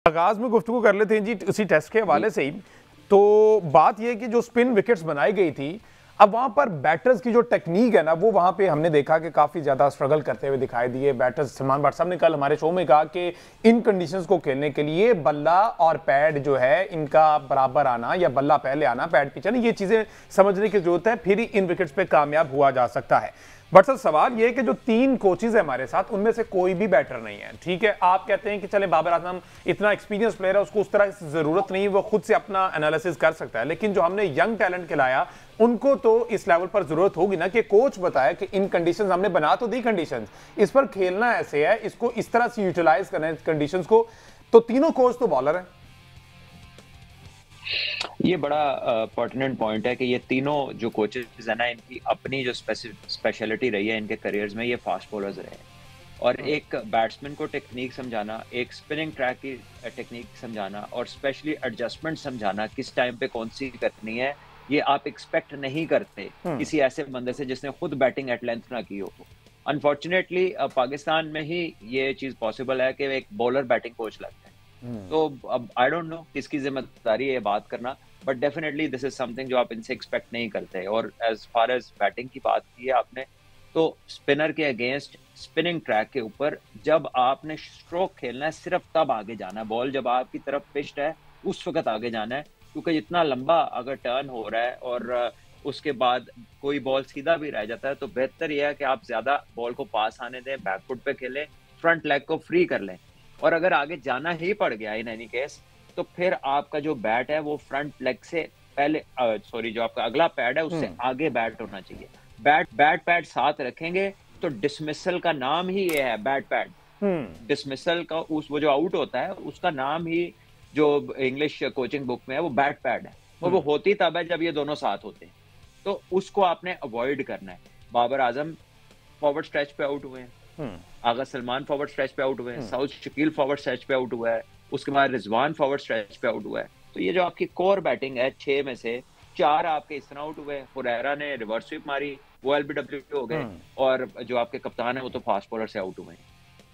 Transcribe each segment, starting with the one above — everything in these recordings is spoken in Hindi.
आगाज में गुफ्तगू कर लेते हैं जी उसी टेस्ट के हवाले से ही। तो बात यह कि जो स्पिन विकेट्स बनाई गई थी, अब वहां पर बैटर्स की जो टेक्निक है ना, वो वहां पे हमने देखा कि काफी ज्यादा स्ट्रगल करते हुए दिखाई दिए बैटर्स। सलमान भट्ट साहब ने कल हमारे शो में कहा कि इन कंडीशंस को खेलने के लिए बल्ला और पैड जो है इनका बराबर आना या बल्ला पहले आना, पैड पीछे, ये चीजें समझने की जरूरत है, फिर ही इन विकेट्स पे कामयाब हुआ जा सकता है। बट सर सवाल यह कि जो 3 कोचेज है हमारे साथ, उनमें से कोई भी बैटर नहीं है। ठीक है, आप कहते हैं कि चले बाबर आजम इतना एक्सपीरियंस प्लेयर है, उसको उस तरह की जरूरत नहीं, वो खुद से अपना एनालिसिस कर सकता है, लेकिन जो हमने यंग टैलेंट खिलाया उनको तो इस लेवल पर जरूरत होगी ना कि कोच बताए कि इन कंडीशंस हमने बना तो दी, कंडीशंस इस पर खेलना ऐसे है, इसको इस तरह से यूटिलाइज करना है कंडीशंस को। तो तीनों कोच तो बॉलर हैं। ये बड़ा पर्टिनेंट पॉइंट है कि ये तीनों जो कोचेज है ना, इनकी अपनी जो स्पेशलिटी रही है इनके करियर्स में, ये फास्ट बॉलर्स रहे हैं। और एक बैट्समैन को टेक्निक समझाना, एक स्पिनिंग ट्रैक की टेक्निक समझाना और स्पेशली एडजस्टमेंट समझाना, किस टाइम पे कौन सी करनी है, ये आप एक्सपेक्ट नहीं करते किसी ऐसे बंदे से जिसने खुद बैटिंग एट लेंथ ना की हो। अनफॉर्चुनेटली पाकिस्तान में ही ये चीज पॉसिबल है कि एक बॉलर बैटिंग कोच लगता है। तो अब आई डोंट नो किसकी जिम्मेदारी है ये बात करना, but definitely this is something जो आप इनसे एक्सपेक्ट नहीं करते। और एज फार एज बैटिंग की बात की है आपने, तो स्पिनर के अगेंस्ट स्पिनिंग ट्रैक के ऊपर जब आपने स्ट्रोक खेलना है, सिर्फ तब आगे जाना है। बॉल जब आपकी तरफ पिच्ड है उस वक्त आगे जाना है, क्योंकि जितना लंबा अगर टर्न हो रहा है और उसके बाद कोई बॉल सीधा भी रह जाता है, तो बेहतर यह है कि आप ज्यादा बॉल को पास आने दें, बैकफुट पे खेलें, फ्रंट लेग को फ्री कर लें। और अगर आगे जाना ही पड़ गया इन एनी केस, तो फिर आपका जो बैट है वो फ्रंट लेग से पहले जो आपका अगला पैड है उससे आगे बैट होना चाहिए। बैट पैड साथ रखेंगे तो डिसमिसल का नाम ही ये है, बैट पैड। डिसमिसल का वो जो आउट होता है उसका नाम ही जो इंग्लिश कोचिंग बुक में है वो बैट पैड है। और वो होती तब है जब ये दोनों साथ होते हैं, तो उसको आपने अवॉइड करना है। बाबर आजम फॉरवर्ड स्ट्रेच पे आउट हुए हैं, आगा सलमान फॉरवर्ड स्ट्रेच पे आउट हुए हैं, साउथ शकील फॉरवर्ड स्ट्रेच पे आउट हुआ है, उसके बाद रिजवान फॉरवर्ड स्ट्रेच पे आउट हुआ है। तो ये जो आपकी कोर बैटिंग है, 6 में से 4 आपके इस तरह आउट हुए। हुरैरा ने रिवर्स स्वीप मारी, वो एलबीडब्ल्यू हो गए, और जो आपके कप्तान है वो तो फास्ट बॉलर से आउट हुए।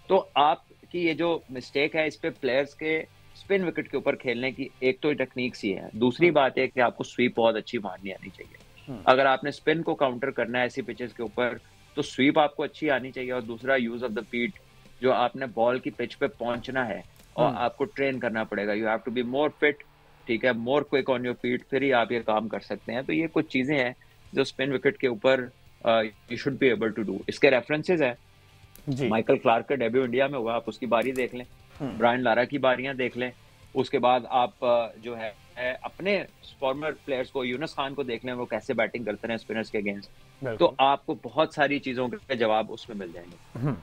तो आपकी ये जो मिस्टेक है, इस पे प्लेयर्स के स्पिन विकेट के ऊपर खेलने की एक तो टेक्निक सी है, दूसरी बात है कि आपको स्वीप बहुत अच्छी मारनी आनी चाहिए। अगर आपने स्पिन को काउंटर करना है ऐसी पिचेस के ऊपर, तो स्वीप आपको अच्छी आनी चाहिए। और दूसरा यूज ऑफ द फीट, जो आपने बॉल की पिच पे पहुंचना है और आपको ट्रेन करना पड़ेगा। You have to be more fit, ठीक है, more quick on your feet, फिर ही आप ये काम कर सकते हैं। तो ये कुछ चीजें हैं जो स्पिन विकेट के ऊपर you should be able to do. इसके रेफरेंसेस है, माइकल क्लार्क का डेब्यू इंडिया में हुआ, आप उसकी बारी देख लें, ब्रायन लारा की बारियां देख लें, उसके बाद आप जो है अपने फॉर्मर प्लेयर्स को, यूनुस खान को देख लें, वो कैसे बैटिंग करते हैं स्पिनर्स के अगेंस्ट, तो आपको बहुत सारी चीजों के जवाब उसमें मिल जाएंगे।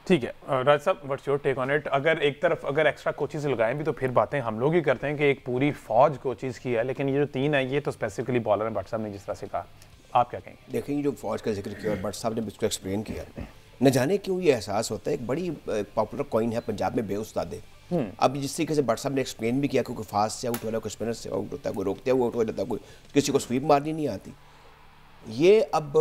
ठीक है राज साहब, what's your take on it? अगर एक तरफ अगर एक्स्ट्रा कोचेस लगाएं भी तो फिर बातें हम लोग ही करते हैं कि एक पूरी फौज कोचेस की है, लेकिन ये जो 3 है ये तो स्पेसिफिकली बॉलर है। भट्ट साहब ने जिस तरह से कहा, आप क्या कहेंगे? देखिए, जो फौज का जिक्र किया और भट्ट साहब ने इसको एक्सप्लेन किया, न जाने क्यों ये एहसास होता है, एक बड़ी पॉपुलर कॉइन है पंजाब में, बेउस्तादे। अब जिस तरीके से भट्ट साहब ने एक्सप्लेन भी किया, क्योंकि फास्ट से आउट हो रहा है, कोई स्पिनर से आउट होता है, कोई रोकते हुए आउट हो जाता है, कोई किसी को स्वीप मारनी नहीं आती। ये अब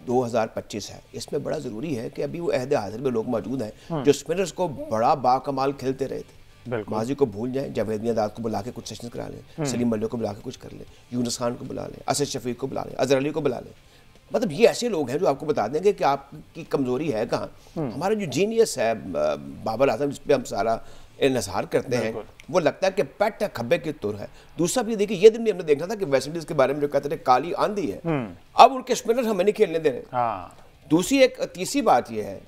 2025 है, इसमें बड़ा ज़रूरी है कि अभी वो अहद हाजिर में लोग मौजूद हैं जो स्पिनर्स को बड़ा बाकमाल खेलते रहे थे। माजी को भूल जाएं, जावेद मियांदाद को बुला के कुछ सेशंस करा लें, सलीम मल्लिक को बुला के कुछ कर लें, यूनुस खान को बुला लें, असद शफीक को बुला लें, अजहर अली को बुला लें। मतलब ये ऐसे लोग हैं जो आपको बता देंगे कि आपकी कमज़ोरी है कहाँ। हमारा जो जीनियस है बाबर आजम, जिस पर हम सारा इन्हिसार करते हैं, वो लगता है कि पेट है खब्बे की तुर है। दूसरा भी देखिए, ये दिन भी हमने देखा था कि वेस्ट इंडीज के बारे में जो कहते थे काली आंधी है, अब उनके स्पिनर हमें नहीं खेलने दे रहे। दूसरी तीसरी बात यह है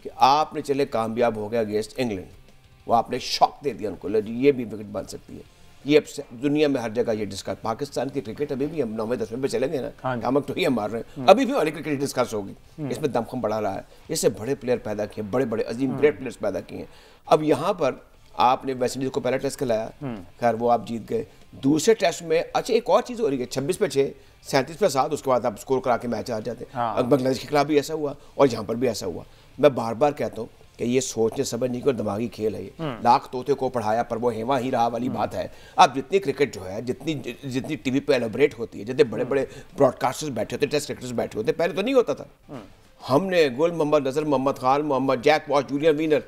कि आपने चले कामयाब हो गया अगेंस्ट इंग्लैंड, वो आपने शॉक दे दिया उनको, ये भी विकेट बन सकती है। ये अब दुनिया में हर जगह ये डिस्कस, पाकिस्तान की क्रिकेट अभी भी हम 9वें 10वें पे चलेंगे ना, हम तो ही हम मार रहे हैं, अभी भी हमारी क्रिकेट डिस्कस होगी, इसमें दमखम बढ़ा रहा है। इससे बड़े प्लेयर पैदा किए, बड़े बड़े अजीम ग्रेट प्लेयर्स पैदा किए। अब यहाँ पर आपने वेस्ट इंडीज को पहला टेस्ट खिलाया, खैर वो आप जीत गए। दूसरे टेस्ट में अच्छा एक और चीज़ हो रही है, 26 पे 6, 37 पे 7, उसके बाद आप स्कोर करा के मैच हार जाते हैं। बांग्लादेश के खिलाफ भी ऐसा हुआ और यहाँ पर भी ऐसा हुआ। मैं बार बार कहता हूँ कि ये सोचने समझने की और दिमागी खेल है। ये लाख तोते को पढ़ाया पर वो हेवा ही रहा वाली बात है। अब जितनी क्रिकेट जो है, जितनी टीवी पे एलोबरेट होती है, जितने बड़े बड़े ब्रॉडकास्टर्स बैठे होते, टेस्ट क्रिकेटर्स बैठे होते, पहले तो नहीं होता था। हमने Gul Mohammad, Nazar Mohammad Khan, Mohammad Jack Walsh, Julian Wiener,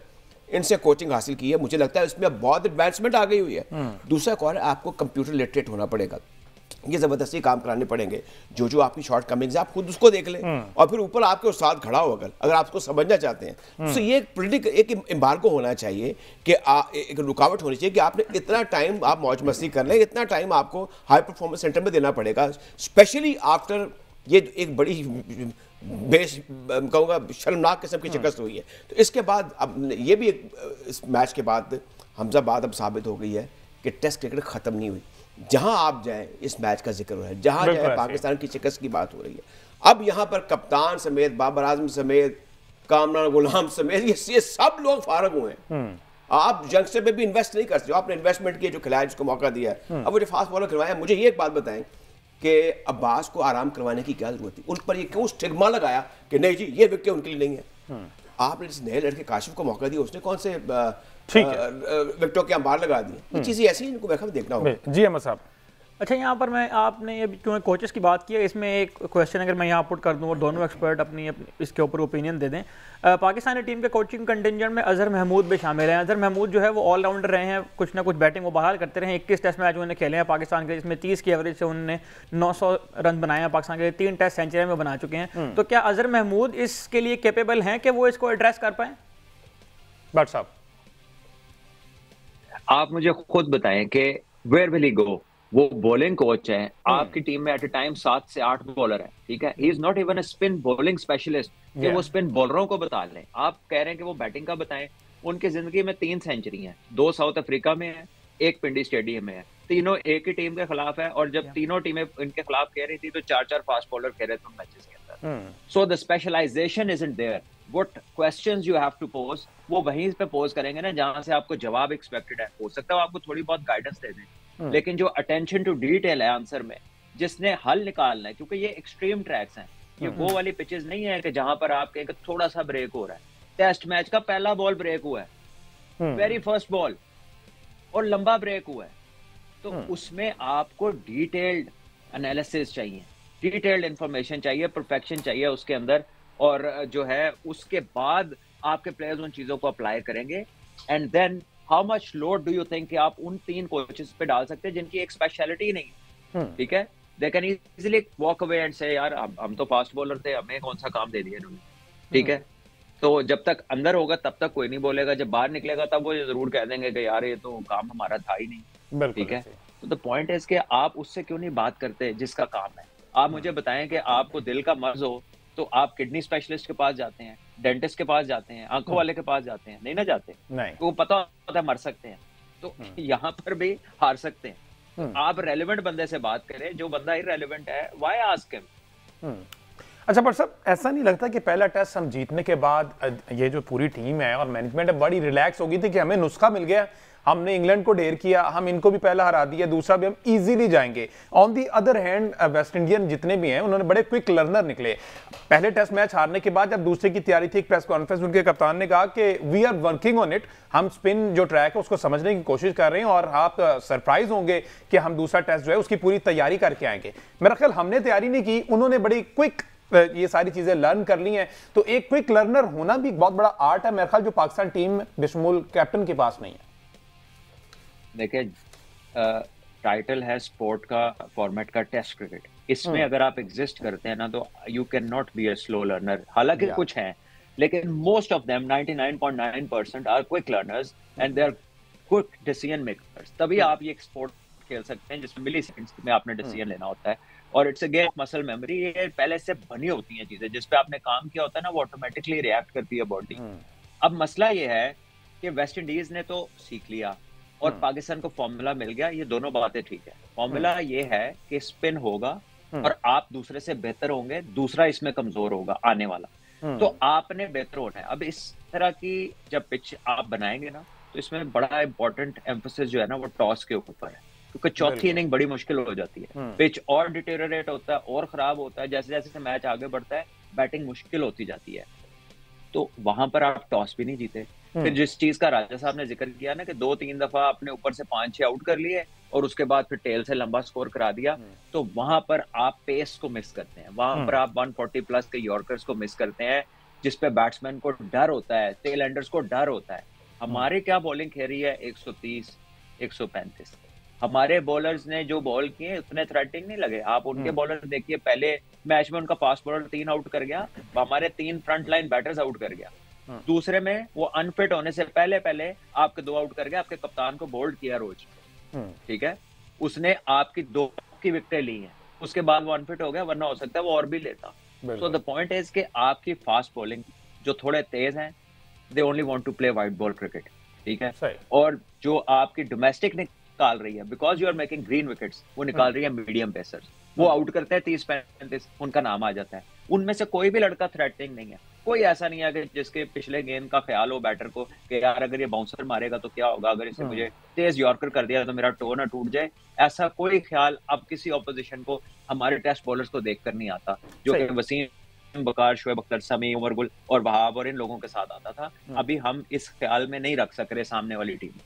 इनसे कोचिंग हासिल की है, मुझे लगता है इसमें बहुत एडवांसमेंट आ गई हुई है। दूसरा एक और है, आपको कंप्यूटर लिटरेट होना पड़ेगा, ये जबरदस्ती काम कराने पड़ेंगे, जो आपकी शॉर्ट कमिंग्स है आप खुद उसको देख लें और फिर ऊपर आपके उस्ताद खड़ा हो अगर आप उसको समझना चाहते हैं। तो ये एक पॉलिटिकल एक एम्बार्गो होना चाहिए कि एक रुकावट होनी चाहिए कि आपने इतना टाइम आप मौज मस्ती कर लें, इतना टाइम आपको हाई परफॉर्मेंस सेंटर में देना पड़ेगा, स्पेशली आफ्टर ये एक बड़ी बेस कहूँगा शर्मनाक किस्म की शिकस्त हुई है। तो इसके बाद अब ये भी इस मैच के बाद हमजा बात अब साबित हो गई है कि टेस्ट क्रिकेट ख़त्म नहीं हुई। जहां आप जाएं इस मैच का जिक्र हो रहा है, जहां जाए पाकिस्तान की शिकस्त की बात हो रही है। अब यहां पर कप्तान समेत, बाबर आजम समेत, कामरान गुलाम समेत ये सब लोग फारग हुए हैं। आप यंगस्टर पे भी इन्वेस्ट नहीं कर सकते, आपने इन्वेस्टमेंट किया, जो खिलाड़ी उसको मौका दिया है। अब वो जो फास्ट बॉलर करवाया, मुझे ये एक बात बताएं कि अब्बास को आराम करवाने की क्या जरूरत थी? उन पर ये क्यों स्टिग्मा लगाया कि नहीं जी ये विकेट उनके लिए नहीं है? आपने इस नए लड़के काशिफ को मौका दिया, उसने कौन से विकेटों के अंबार लगा दिए? ये चीजें ऐसी इनको वैसा देखना होगा। जी अहमद साहब, अच्छा यहाँ पर मैं आपने ये क्यों कोचेस की बात की है, इसमें एक क्वेश्चन अगर मैं यहाँ पुट कर दूँ और दोनों एक्सपर्ट अपनी इसके ऊपर ओपिनियन दे दें। पाकिस्तानी टीम के कोचिंग कंटिंजेंट में अजहर महमूद भी शामिल हैं। अजहर महमूद जो है वो ऑलराउंडर रहे हैं, कुछ ना कुछ बैटिंग वो बहाल करते रहे हैं। 21 टेस्ट मैच उन्होंने खेले हैं पाकिस्तान के, जिसमें 30 की एवरेज से उन्होंने 900 रन बनाए हैं पाकिस्तान के लिए, 3 टेस्ट सेंचुरी में बना चुके हैं। तो क्या अजहर महमूद इसके लिए कैपेबल हैं कि वो इसको एड्रेस कर पाएँ? भट्ट साहब, आप मुझे खुद बताएं कि वेयर विल ही गो? वो बॉलिंग कोच है, आपकी टीम में एट अ टाइम 7 से 8 बॉलर है, ठीक है। He is not even a spin bowling specialist कि वो स्पिन बॉलरों को बता लें। आप कह रहे हैं कि वो बैटिंग का बताएं। उनकी जिंदगी में 3 सेंचुरी हैं, 2 साउथ अफ्रीका में है, 1 पिंडी स्टेडियम में है, तीनों एक ही टीम के खिलाफ है। और जब तीनों टीमें इनके खिलाफ खेल रही थी तो 4-4 फास्ट बॉलर खेल रहे थे मैचेस के अंदर। So the specialization isn't there. What questions you have to pose, वो वहीं पे पोज करेंगे ना जहां से आपको जवाब एक्सपेक्टेड है। हो सकता है आपको थोड़ी बहुत गाइडेंस दे दें, लेकिन जो अटेंशन टू डिटेल है आंसर में, जिसने हल निकालना है, क्योंकि ये एक्सट्रीम ट्रैक्स हैं, ये वो वाली पिचेस नहीं है कि जहां पर आप कहें कि थोड़ा सा ब्रेक हो रहा है। टेस्ट मैच का पहला बॉल ब्रेक हुआ है, वेरी फर्स्ट बॉल, और लंबा ब्रेक हुआ है। तो उसमें आपको डिटेल्ड एनालिसिस चाहिए, डिटेल्ड इंफॉर्मेशन चाहिए, परफेक्शन चाहिए उसके अंदर। और जो है उसके बाद आपके प्लेयर्स उन चीजों को अप्लाई करेंगे। And then how much load do you think कि आप उन 3 कोचेस पे डाल सकते हैं जिनकी एक स्पेशलिटी नहीं है, ठीक है। They can easily walk away and से यार हम तो फास्ट बॉलर थे, हमें कौन सा काम दे दिया इन्होंने, ठीक है। तो जब तक अंदर होगा तब तक कोई नहीं बोलेगा, जब बाहर निकलेगा तब वो जरूर कह देंगे कि यार ये तो काम हमारा था ही नहीं, ठीक है। तो द पॉइंट इज कि आप उससे क्यों नहीं बात करते जिसका काम है। आप मुझे बताएं कि आपको दिल का मर्ज हो तो आप किडनी स्पेशलिस्ट के पास जाते हैं, डेंटिस्ट के पास जाते हैं, आंखों वाले के पास जाते हैं? नहीं ना जाते, नहीं। तो पता होता है मर सकते हैं। तो यहाँ पर भी हार सकते हैं। आप रेलेवेंट बंदे से बात करें, जो बंदा इररेलेवेंट है व्हाई आस्क हिम। अच्छा पर सब ऐसा नहीं लगता कि पहला टेस्ट हम जीतने के बाद ये जो पूरी टीम है और मैनेजमेंट है बड़ी रिलैक्स हो गई थी कि हमें नुस्खा मिल गया, हमने इंग्लैंड को ढेर किया, हम इनको भी पहला हरा दिया, दूसरा भी हम इजीली जाएंगे। On the other hand West Indian जितने भी हैं उन्होंने बड़े क्विक लर्नर निकले। पहले टेस्ट मैच हारने के बाद जब दूसरे की तैयारी थी, एक प्रेस कॉन्फ्रेंस उनके कप्तान ने कहा कि we are working on it, हम स्पिन जो ट्रैक है उसको समझने की कोशिश कर रहे हैं और आप सरप्राइज होंगे कि हम दूसरा टेस्ट जो है उसकी पूरी तैयारी करके आएंगे। मेरा ख्याल हमने तैयारी नहीं की, उन्होंने बड़ी क्विक ये सारी चीजें लर्न कर ली हैं। तो एक क्विक लर्नर होना भी बहुत बड़ा आर्ट है मेरे ख्याल, जो पाकिस्तान टीम बिशमुल कैप्टन के पास नहीं है। देखिए टाइटल है स्पोर्ट का, फॉर्मेट का टेस्ट क्रिकेट, इसमें अगर आप एग्जिस्ट करते हैं ना तो you can not be a slow learner. हालांकि कुछ हैं, लेकिन most of them 99.9% are quick learners and they are quick decision makers. तभी आप ये स्पोर्ट खेल सकते हैं जिसमें मिली सेकंड्स में आपने डिसीजन लेना होता है। और it's a game muscle memory, ये पहले से बनी होती हैं चीजें, जिस पे आपने काम किया होता है ना वो ऑटोमेटिकली रिएक्ट करती है बॉडी। अब मसला ये है कि वेस्ट इंडीज ने तो सीख लिया और पाकिस्तान को फॉर्मूला मिल गया, ये दोनों बातें ठीक है। फॉर्मूला ये है कि स्पिन होगा और आप दूसरे से बेहतर होंगे, दूसरा इसमें कमजोर होगा आने वाला, तो आपने बेहतर होना है। अब इस तरह की जब पिच आप बनाएंगे ना तो इसमें बड़ा इंपॉर्टेंट एम्फोसिस जो है ना वो टॉस के ऊपर है, क्योंकि चौथी इनिंग बड़ी मुश्किल हो जाती है। पिच और डिटेरियोरेट होता है और खराब होता है, जैसे जैसे मैच आगे बढ़ता है बैटिंग मुश्किल होती जाती है। तो वहां पर आप टॉस भी नहीं जीते। फिर जिस चीज का राजा साहब ने जिक्र किया ना कि 2-3 दफा आपने ऊपर से 5-6 आउट कर लिए और उसके बाद फिर टेल से लंबा स्कोर करा दिया, तो वहां पर आप पेस को मिस करते हैं, वहां पर आप 140 प्लस के यॉर्कर्स को मिस करते हैं, जिसपे बैट्समैन को डर होता है, टेल एंडर्स को डर होता है। हमारे क्या बॉलिंग खेल रही है 130 135। हमारे बॉलर्स ने जो बॉल किए उतने थ्रेटनिंग नहीं लगे। आप उनके बॉलर देखिए, पहले मैच में उनका फास्ट बॉलर 3 आउट कर गया, हमारे 3 फ्रंट लाइन बैटर्स आउट कर गया। दूसरे में वो अनफिट होने से पहले पहले आपके 2 आउट कर गया, आपके कप्तान को बोल्ड किया रोज, ठीक है, उसने आपकी 2 की विकेटें ली हैं, उसके बाद वो अनफिट हो गया, वरना हो सकता है वो और भी लेता। सो द पॉइंट इज कि आपकी फास्ट बॉलिंग जो थोड़े तेज हैं, they only want to play white ball cricket, ठीक है। और जो आपकी डोमेस्टिक निकाल रही है, because you are making green wickets, वो निकाल रही है मीडियम पेसर्स, वो आउट करते हैं 30-35, उनका नाम आ जाता है। उनमें से कोई भी लड़का थ्रेटनिंग नहीं है, कोई ऐसा नहीं है कि जिसके पिछले गेंद का ख्याल हो बैटर को कि यार अगर ये बाउंसर मारेगा तो क्या होगा, अगर इसे मुझे तेज यॉर्कर कर दिया तो मेरा टो ना टूट जाए। ऐसा कोई ख्याल अब किसी ऑपोजिशन को, हमारे टेस्ट बॉलर्स को देखकर नहीं आता, जो कि वसीम बकार, शोएब अख्तर, समी, उमर गुल और वहाब और इन लोगों के साथ आता था। अभी हम इस ख्याल में नहीं रख सक रहे सामने वाली टीम।